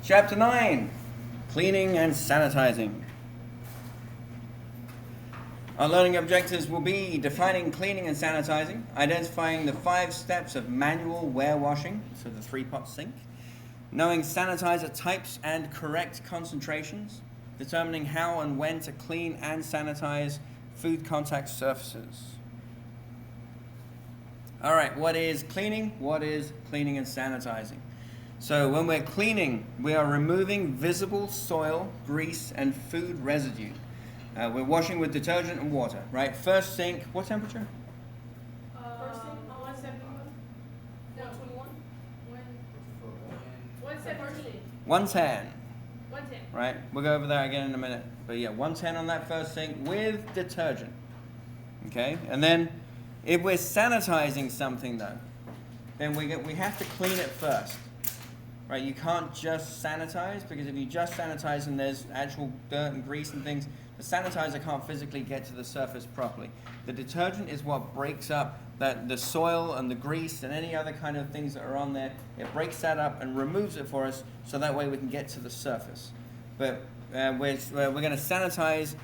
Chapter 9, Cleaning and Sanitizing. Our learning objectives will be defining cleaning and sanitizing, identifying the 5 steps of manual warewashing, so the 3-pot sink, knowing sanitizer types and correct concentrations, determining how and when to clean and sanitize food contact surfaces. All right, what is cleaning? What is cleaning and sanitizing? So when we're cleaning, we are removing visible soil, grease, and food residue. We're washing with detergent and water, right? First sink, what temperature? First sink, 171. No, 21. 117. 110. 110. Right? We'll go over that again in a minute. But yeah, 110 on that first sink with detergent. Okay? And then if we're sanitizing something though, then we have to clean it first. Right? You can't just sanitize, because if you just sanitize and there's actual dirt and grease and things, the sanitizer can't physically get to the surface properly. The detergent is what breaks up the soil and the grease and any other kind of things that are on there. It breaks that up and removes it for us, so that way we can get to the surface. But we're going to sanitize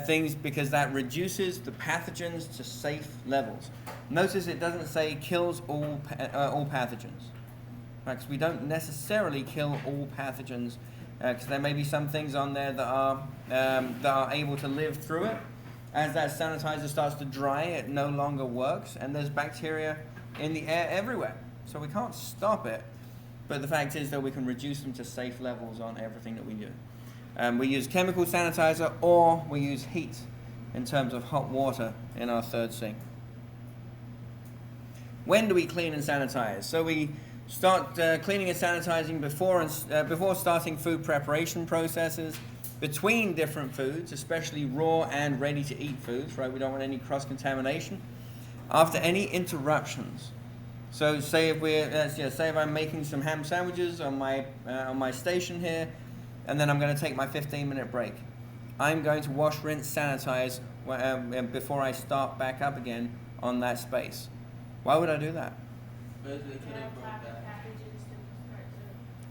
things because that reduces the pathogens to safe levels. Notice it doesn't say kills all pathogens. Because we don't necessarily kill all pathogens, because there may be some things on there that are able to live through it. As that sanitizer starts to dry, it no longer works, and there's bacteria in the air everywhere. So we can't stop it, but the fact is that we can reduce them to safe levels on everything that we do. We use chemical sanitizer, or we use heat in terms of hot water in our third sink. When do we clean and sanitize? So we start cleaning and sanitizing before starting food preparation processes, between different foods, especially raw and ready-to-eat foods, right? We don't want any cross-contamination. After any interruptions. So say if I'm making some ham sandwiches on my station here, and then I'm going to take my 15-minute break. I'm going to wash, rinse, sanitize before I start back up again on that space. Why would I do that?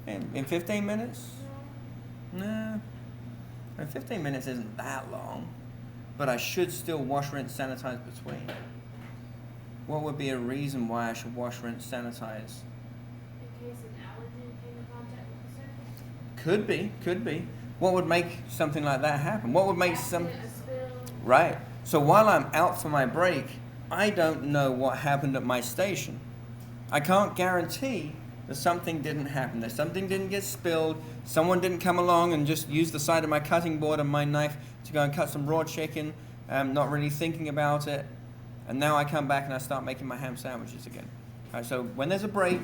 In 15 minutes? No. 15 minutes isn't that long, but I should still wash, rinse, sanitize between. What would be a reason why I should wash, rinse, sanitize? In case an allergen came in contact with the surface? Could be. What would make something like that happen? What would make some... A spill. Right. So while I'm out for my break, I don't know what happened at my station. I can't guarantee that something didn't happen, that something didn't get spilled, someone didn't come along and just use the side of my cutting board and my knife to go and cut some raw chicken, not really thinking about it, and now I come back and I start making my ham sandwiches again. All right, so when there's a break,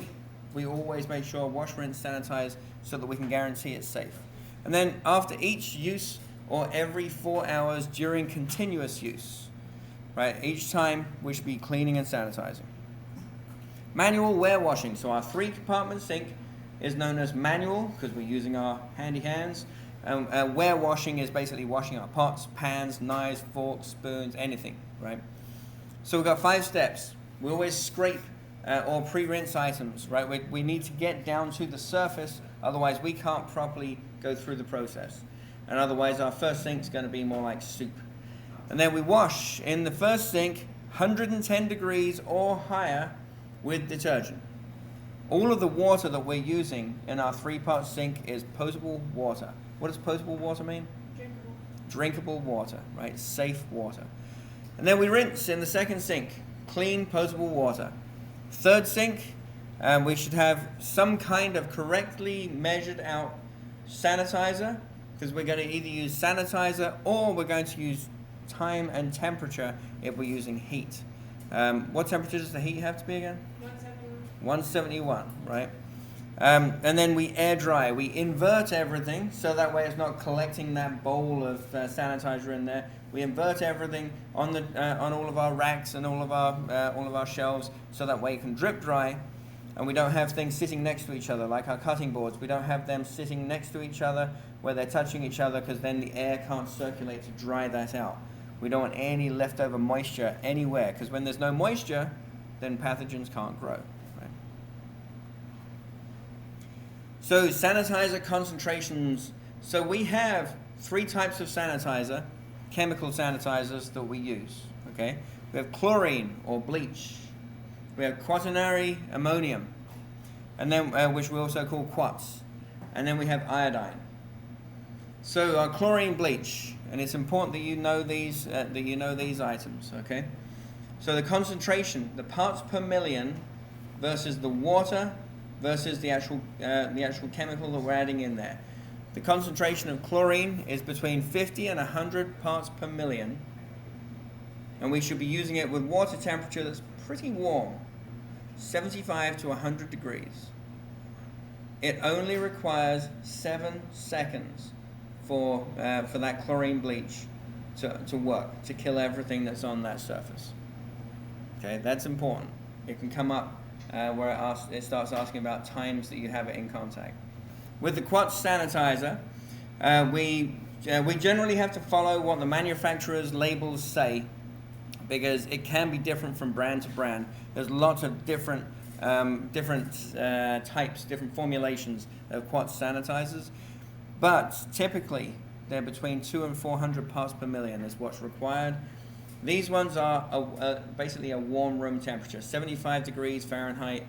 we always make sure wash, rinse, sanitize, so that we can guarantee it's safe. And then after each use, or every 4 hours during continuous use, right, each time we should be cleaning and sanitizing. Manual warewashing. So our 3-compartment sink is known as manual because we're using our handy hands. Warewashing is basically washing our pots, pans, knives, forks, spoons, anything, right? So we've got 5 steps. We always scrape or pre-rinse items, right? We need to get down to the surface, otherwise we can't properly go through the process. And otherwise our first sink is going to be more like soup. And then we wash in the first sink 110 degrees or higher with detergent. All of the water that we're using in our 3-pot sink is potable water. What does potable water mean? Drinkable. Drinkable water, right? Safe water. And then we rinse in the second sink. Clean, potable water. Third sink, we should have some kind of correctly measured out sanitizer, because we're going to either use sanitizer or we're going to use time and temperature if we're using heat. What temperature does the heat have to be again? 171, right? And then we air dry. We invert everything, so that way it's not collecting that bowl of sanitizer in there. We invert everything on all of our racks and all of our shelves, so that way it can drip dry, and we don't have things sitting next to each other like our cutting boards. We don't have them sitting next to each other where they're touching each other, because then the air can't circulate to dry that out. We don't want any leftover moisture anywhere, because when there's no moisture, then pathogens can't grow. Right? So sanitizer concentrations. So we have 3 types of sanitizer, chemical sanitizers that we use. Okay, we have chlorine or bleach. We have quaternary ammonium, and then which we also call quats, and then we have iodine. So our chlorine bleach, and it's important that you know these items. Okay, so the concentration, the parts per million, versus the water, versus the actual chemical that we're adding in there. The concentration of chlorine is between 50 and 100 parts per million, and we should be using it with water temperature that's pretty warm, 75 to 100 degrees. It only requires 7 seconds for that chlorine bleach to work, to kill everything that's on that surface. Okay, that's important. It can come up where it starts asking about times that you have it in contact. With the Quats sanitizer, we generally have to follow what the manufacturer's labels say, because it can be different from brand to brand. There's lots of different types, different formulations of Quats sanitizers, but typically they're between 200 and 400 parts per million is what's required. These ones are basically a warm room temperature, 75 degrees Fahrenheit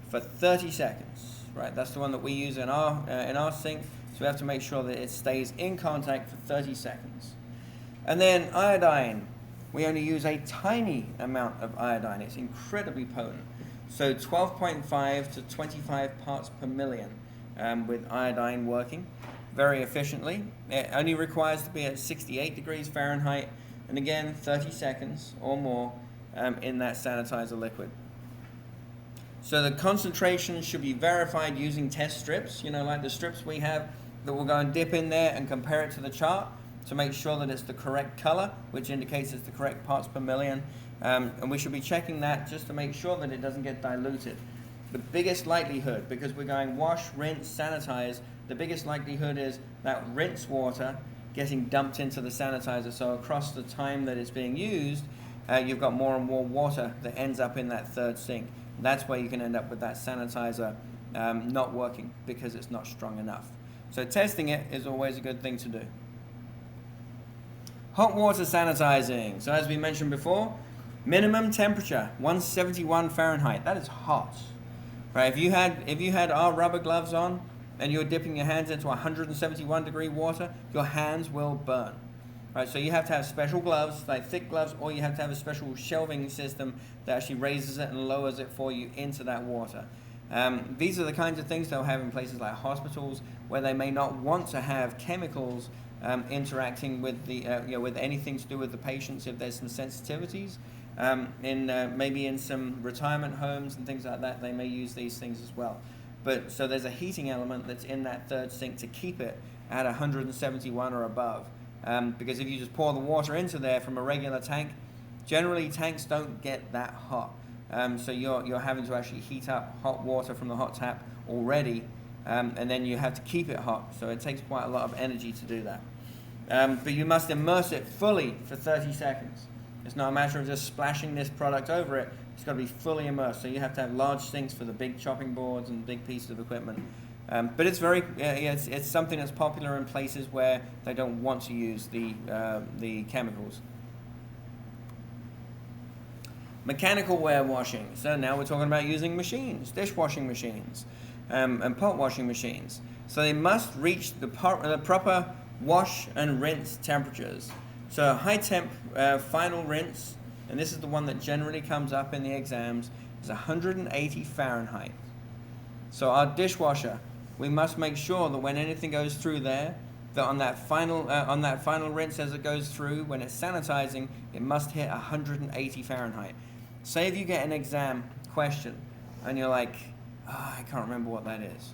for 30 seconds. Right, that's the one that we use in our sink. So we have to make sure that it stays in contact for 30 seconds. And then iodine, we only use a tiny amount of iodine. It's incredibly potent. So 12.5 to 25 parts per million with iodine working very efficiently. It only requires to be at 68 degrees Fahrenheit, and again 30 seconds or more in that sanitizer liquid. So the concentration should be verified using test strips, like the strips we have that we'll go and dip in there and compare it to the chart to make sure that it's the correct color, which indicates it's the correct parts per million. And we should be checking that just to make sure that it doesn't get diluted. The biggest likelihood, because we're going wash, rinse, sanitize, the biggest likelihood is that rinse water getting dumped into the sanitizer. So across the time that it's being used, you've got more and more water that ends up in that third sink. That's where you can end up with that sanitizer not working because it's not strong enough. So testing it is always a good thing to do. Hot water sanitizing. So as we mentioned before, minimum temperature 171 Fahrenheit. That is hot. Right? If you had our rubber gloves on and you're dipping your hands into 171 degree water, your hands will burn. Right, so you have to have special gloves, like thick gloves, or you have to have a special shelving system that actually raises it and lowers it for you into that water. These are the kinds of things they'll have in places like hospitals where they may not want to have chemicals interacting with with anything to do with the patients if there's some sensitivities. Maybe in some retirement homes and things like that, they may use these things as well. But so there's a heating element that's in that third sink to keep it at 171 or above. Because if you just pour the water into there from a regular tank, generally tanks don't get that hot. So you're having to actually heat up hot water from the hot tap already, and then you have to keep it hot. So it takes quite a lot of energy to do that. But you must immerse it fully for 30 seconds. It's not a matter of just splashing this product over it. It's got to be fully immersed. So you have to have large sinks for the big chopping boards and big pieces of equipment. But it's it's something that's popular in places where they don't want to use the chemicals. Mechanical ware washing. So now we're talking about using machines, dishwashing machines, and pot washing machines. So they must reach the proper wash and rinse temperatures. So high temp final rinse, and this is the one that generally comes up in the exams, is 180 Fahrenheit. So our dishwasher, we must make sure that when anything goes through there, that on that final rinse as it goes through, when it's sanitizing, it must hit 180 Fahrenheit. Say if you get an exam question and you're like, I can't remember what that is.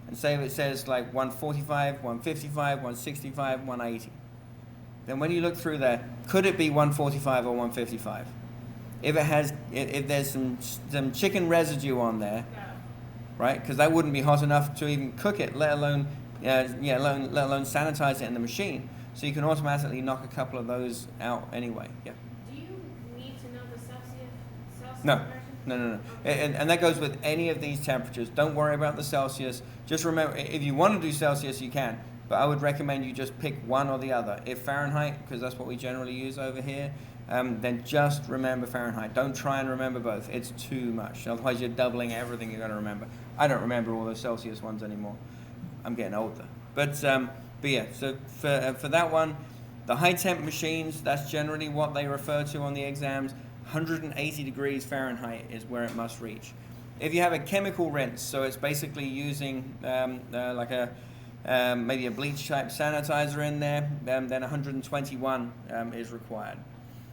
And say if it says like 145, 155, 165, 180. Then when you look through there, could it be 145 or 155? If there's some chicken residue on there, right? Because that wouldn't be hot enough to even cook it, let alone sanitize it in the machine. So you can automatically knock a couple of those out anyway. Yeah. Do you need to know the Celsius No. version? No. And that goes with any of these temperatures. Don't worry about the Celsius. Just remember, if you want to do Celsius, you can. But I would recommend you just pick one or the other. If Fahrenheit, because that's what we generally use over here, then just remember Fahrenheit. Don't try and remember both. It's too much. Otherwise, you're doubling everything you're going to remember. I don't remember all those Celsius ones anymore. I'm getting older. But yeah, so for that one, the high temp machines, that's generally what they refer to on the exams. 180 degrees Fahrenheit is where it must reach. If you have a chemical rinse, so it's basically using like a maybe a bleach type sanitizer in there, then 121 is required.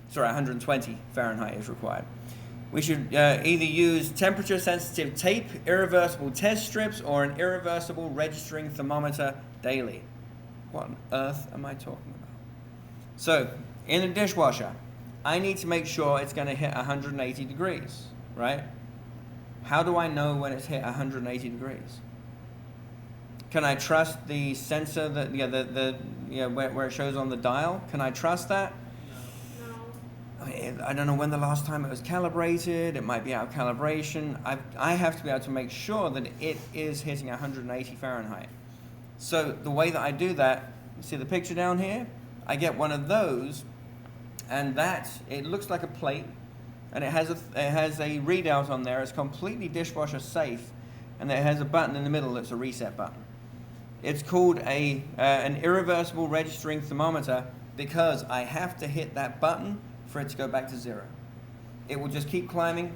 Sorry, 120 Fahrenheit is required. We should either use temperature sensitive tape, irreversible test strips, or an irreversible registering thermometer daily. What on earth am I talking about? So, in a dishwasher, I need to make sure it's going to hit 180 degrees, right? How do I know when it's hit 180 degrees? Can I trust the sensor that where it shows on the dial? Can I trust that? No. I don't know when the last time it was calibrated. It might be out of calibration. I have to be able to make sure that it is hitting 180 Fahrenheit. So the way that I do that, you see the picture down here? I get one of those, and it looks like a plate, and it has a readout on there. It's completely dishwasher safe, and it has a button in the middle that's a reset button. It's called an irreversible registering thermometer because I have to hit that button for it to go back to zero. It will just keep climbing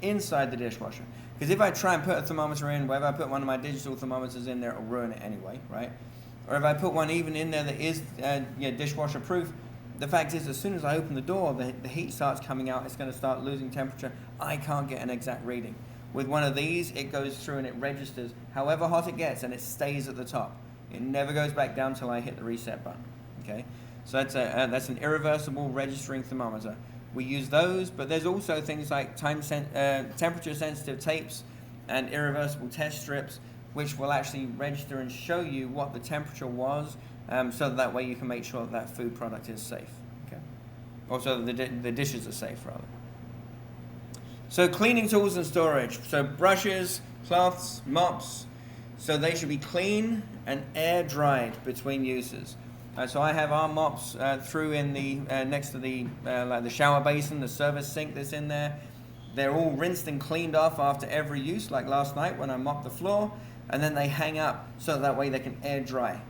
inside the dishwasher. Because if I try and put a thermometer in, whether I put one of my digital thermometers in there, it'll ruin it anyway, right? Or if I put one even in there that is dishwasher proof, the fact is as soon as I open the door, the heat starts coming out, it's going to start losing temperature. I can't get an exact reading. With one of these, it goes through and it registers however hot it gets, and it stays at the top. It never goes back down until I hit the reset button. Okay, so that's an irreversible registering thermometer. We use those, but there's also things like temperature-sensitive tapes and irreversible test strips, which will actually register and show you what the temperature was, so that way you can make sure that food product is safe. Okay, also the dishes are safe rather. So cleaning tools and storage. So brushes, cloths, mops. So they should be clean and air dried between uses. So I have our mops through in the next to the like the shower basin, the service sink that's in there. They're all rinsed and cleaned off after every use, like last night when I mopped the floor, and then they hang up so that way they can air dry,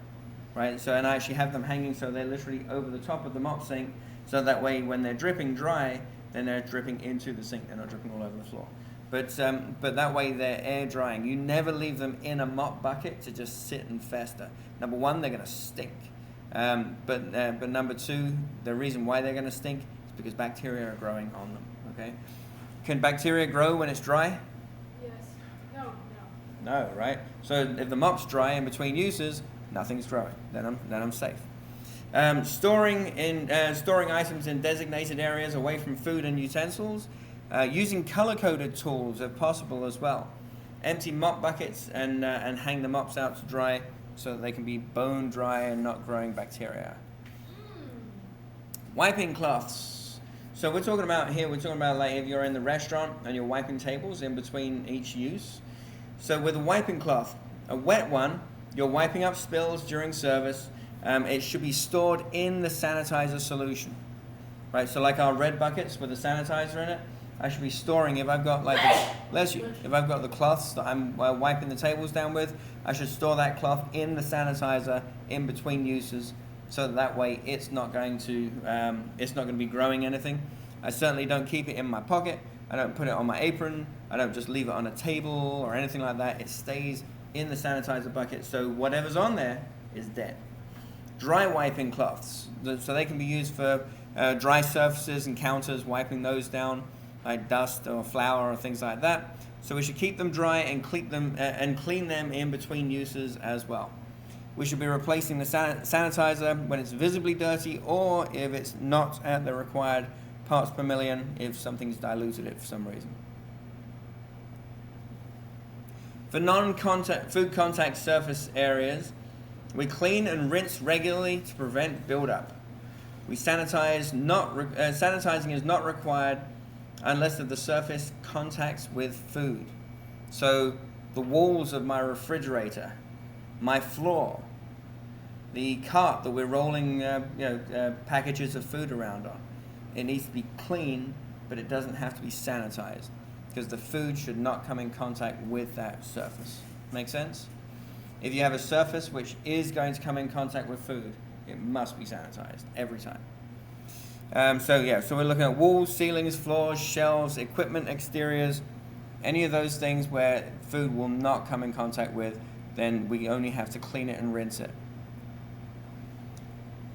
right? So and I actually have them hanging so they're literally over the top of the mop sink, so that way when they're dripping dry, then they're dripping into the sink. They're not dripping all over the floor. But that way they're air drying. You never leave them in a mop bucket to just sit and fester. Number one, they're going to stink. But number two, the reason why they're going to stink is because bacteria are growing on them. Okay, can bacteria grow when it's dry? Yes. No. No, right? So if the mop's dry in between uses, nothing's growing. Then I'm safe. Storing items in designated areas away from food and utensils. Using color-coded tools if possible as well. Empty mop buckets and hang the mops out to dry so that they can be bone dry and not growing bacteria. Wiping cloths. So we're talking about like if you're in the restaurant and you're wiping tables in between each use. So with a wiping cloth, a wet one, you're wiping up spills during service. It should be stored in the sanitizer solution, right? So like our red buckets with the sanitizer in it, I should be storing, if I've got the cloths that I'm wiping the tables down with, I should store that cloth in the sanitizer in between uses, so that way it's not going to be growing anything. I certainly don't keep it in my pocket. I don't put it on my apron. I don't just leave it on a table or anything like that. It stays in the sanitizer bucket, so whatever's on there is dead. Dry wiping cloths, so they can be used for dry surfaces and counters, wiping those down like dust or flour or things like that. So we should keep them dry and clean them in between uses as well. We should be replacing the sanitizer when it's visibly dirty, or if it's not at the required parts per million if something's diluted it for some reason. For food contact surface areas, we clean and rinse regularly to prevent buildup. We sanitizing is not required unless the surface contacts with food. So the walls of my refrigerator, my floor, the cart that we're rolling packages of food around on. It needs to be clean, but it doesn't have to be sanitized, because the food should not come in contact with that surface. Make sense? If you have a surface which is going to come in contact with food, it must be sanitized every time. So we're looking at walls, ceilings, floors, shelves, equipment, exteriors, any of those things where food will not come in contact with, then we only have to clean it and rinse it.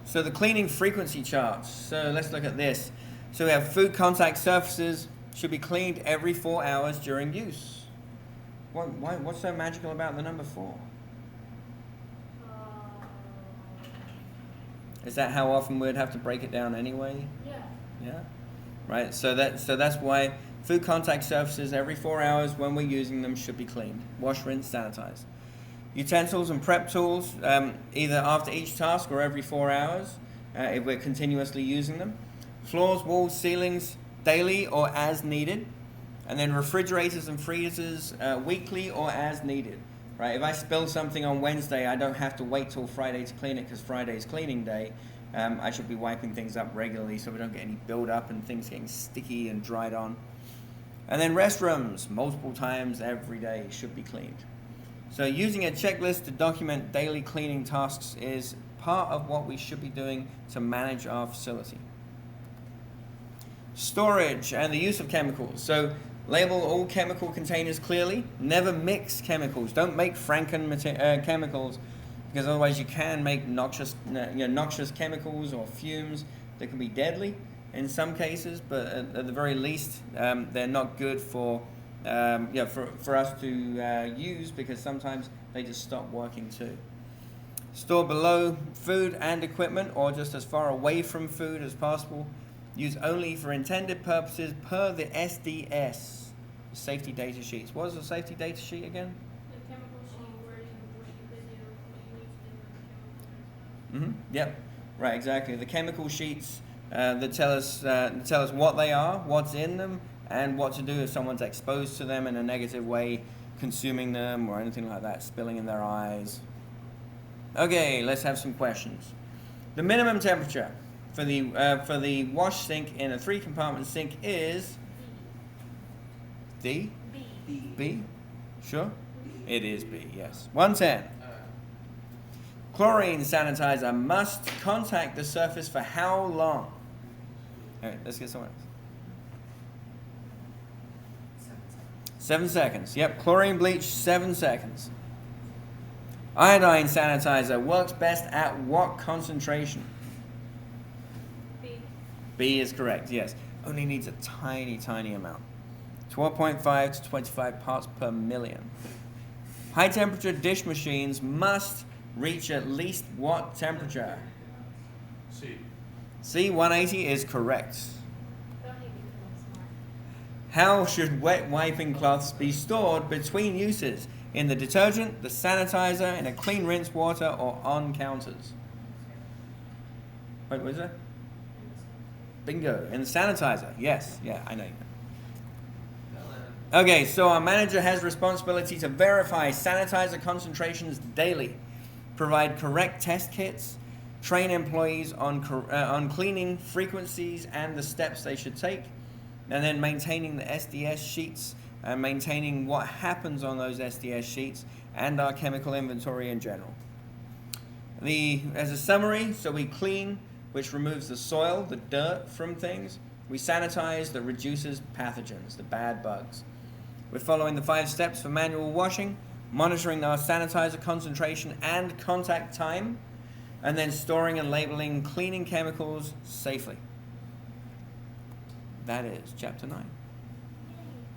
So the cleaning frequency charts. So let's look at this. So we have food contact surfaces should be cleaned every 4 hours during use. What's so magical about the number 4? Is that how often we'd have to break it down anyway? Yeah. Yeah. Right. So that's why food contact surfaces every 4 hours when we're using them should be cleaned, wash, rinse, sanitize. Utensils and prep tools, either after each task or every 4 hours, if we're continuously using them. Floors, walls, ceilings, daily or as needed. And then refrigerators and freezers, weekly or as needed. Right? If I spill something on Wednesday, I don't have to wait till Friday to clean it, because Friday's cleaning day. I should be wiping things up regularly so we don't get any build up and things getting sticky and dried on. And then restrooms, multiple times every day, should be cleaned. So using a checklist to document daily cleaning tasks is part of what we should be doing to manage our facility. Storage and the use of chemicals. So label all chemical containers clearly. Never mix chemicals. Don't make Franken chemicals, because otherwise you can make noxious chemicals or fumes that can be deadly in some cases. But at the very least, they're not good for us to use, because sometimes they just stop working too. Store below food and equipment, or just as far away from food as possible. Use only for intended purposes per the SDS, safety data sheets. What is the safety data sheet again? The chemical sheet where you could do what you need to do with the chemical. Yep. Right. Exactly. The chemical sheets that tell us what they are, what's in them, and what to do if someone's exposed to them in a negative way, consuming them or anything like that, spilling in their eyes. Okay. Let's have some questions. The minimum temperature for the wash sink in a 3-compartment sink is D? B? Sure? It is B, yes. 110. Chlorine sanitizer must contact the surface for how long? All right, let's get someone else. 7 seconds. Yep, chlorine bleach, 7 seconds. Iodine sanitizer works best at what concentration? B is correct, yes. Only needs a tiny, tiny amount. 12.5 to 25 parts per million. High temperature dish machines must reach at least what temperature? C, 180 is correct. Don't need to be smart. How should wet wiping cloths be stored between uses? In the detergent, the sanitizer, in a clean rinse water, or on counters? Wait, what is that? Bingo. In the sanitizer. Yes. Yeah, I know. Okay, so our manager has responsibility to verify sanitizer concentrations daily, provide correct test kits, train employees on cleaning frequencies and the steps they should take, and then maintaining the SDS sheets and maintaining what happens on those SDS sheets and our chemical inventory in general. As a summary, so we clean, which removes the soil, the dirt from things. We sanitize, that reduces pathogens, the bad bugs. We're following the 5 steps for manual washing, monitoring our sanitizer concentration and contact time, and then storing and labeling cleaning chemicals safely. That is Chapter 9.